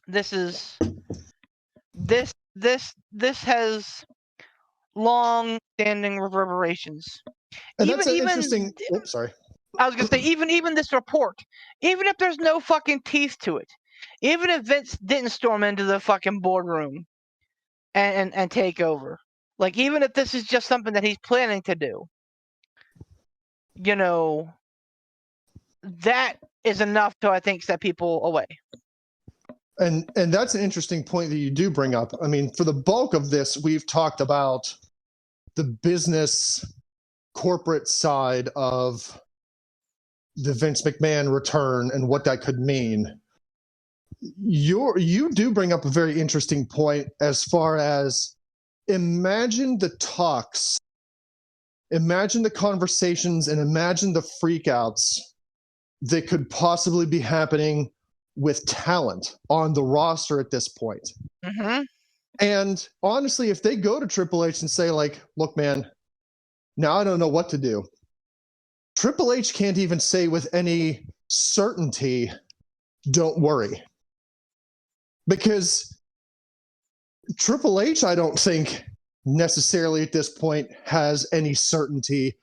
This has long-standing reverberations. And that's interesting. Oops, sorry. I was gonna say, even this report, even if there's no fucking teeth to it, even if Vince didn't storm into the fucking boardroom and take over, even if this is just something that he's planning to do, that is enough to, I think, set people away. And that's an interesting point that you do bring up. I mean, for the bulk of this, we've talked about the business corporate side of the Vince McMahon return and what that could mean. You do bring up a very interesting point as far as imagine the talks, imagine the conversations, and imagine the freakouts that could possibly be happening with talent on the roster at this point. Mm-hmm. And honestly, if they go to Triple H and say, look, man, now I don't know what to do. Triple H can't even say with any certainty, don't worry. Because Triple H, I don't think necessarily at this point has any certainty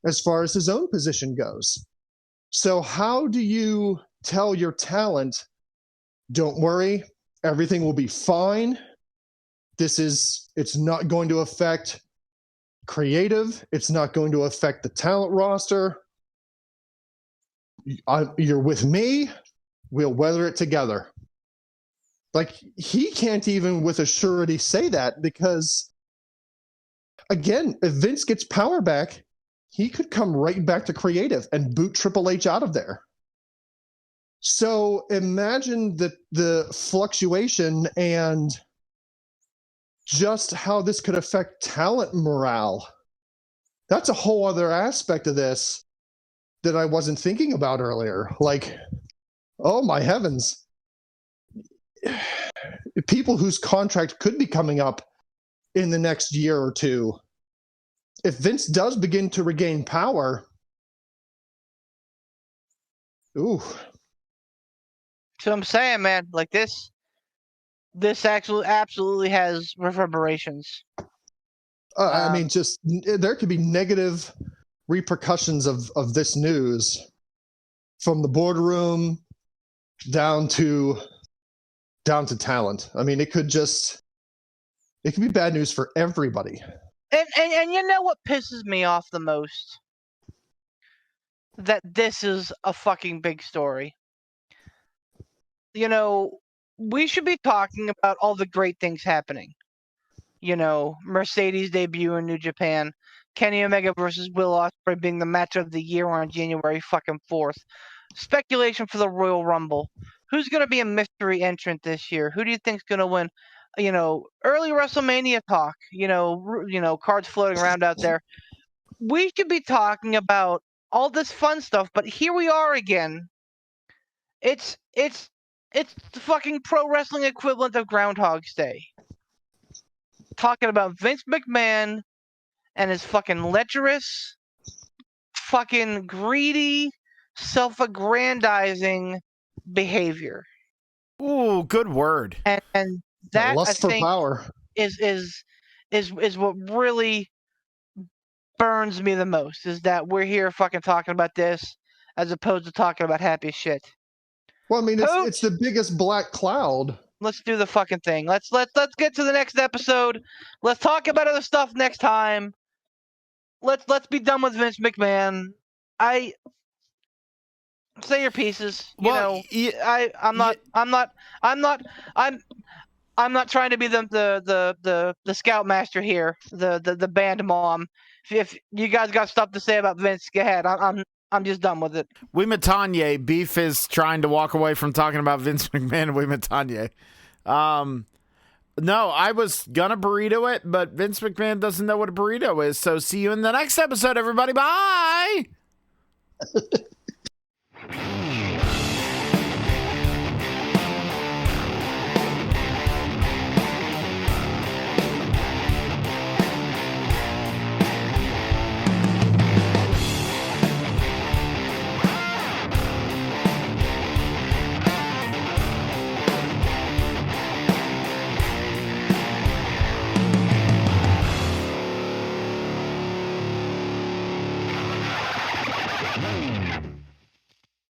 as far as his own position goes. So how do you tell your talent, don't worry, everything will be fine. It's not going to affect creative. It's not going to affect the talent roster. You're with me. We'll weather it together. He can't even with a surety say that because, again, if Vince gets power back, he could come right back to creative and boot Triple H out of there. So imagine the fluctuation and just how this could affect talent morale. That's a whole other aspect of this that I wasn't thinking about earlier. Oh my heavens. People whose contract could be coming up in the next year or two. If Vince does begin to regain power, ooh. So I'm saying, man, this actually absolutely has reverberations. I mean, just there could be negative repercussions of this news from the boardroom down to talent. I mean, it could be bad news for everybody. And you know what pisses me off the most? That this is a fucking big story. You know, we should be talking about all the great things happening. You know, Mercedes debut in New Japan, Kenny Omega versus Will Ospreay being the match of the year on January fucking 4th. Speculation for the Royal Rumble. Who's going to be a mystery entrant this year? Who do you think's going to win? You know, early WrestleMania talk. You know, cards floating around out there. We should be talking about all this fun stuff, but here we are again. It's the fucking pro wrestling equivalent of Groundhog's Day. Talking about Vince McMahon and his fucking lecherous, fucking greedy, self-aggrandizing behavior. Ooh, good word. And that, lust I for think, power. is what really burns me the most, is that we're here fucking talking about this as opposed to talking about happy shit. Well, I mean, Poot. it's the biggest black cloud. Let's do the fucking thing. Let's get to the next episode. Let's talk about other stuff next time. Let's be done with Vince McMahon. I say your pieces. You know, I'm not trying to be the scoutmaster here, the band mom. If you guys got stuff to say about Vince, go ahead. I'm just done with it. Wimatanye, Beef is trying to walk away from talking about Vince McMahon and Wimatanye. No, I was gonna burrito it, but Vince McMahon doesn't know what a burrito is. So see you in the next episode, everybody. Bye!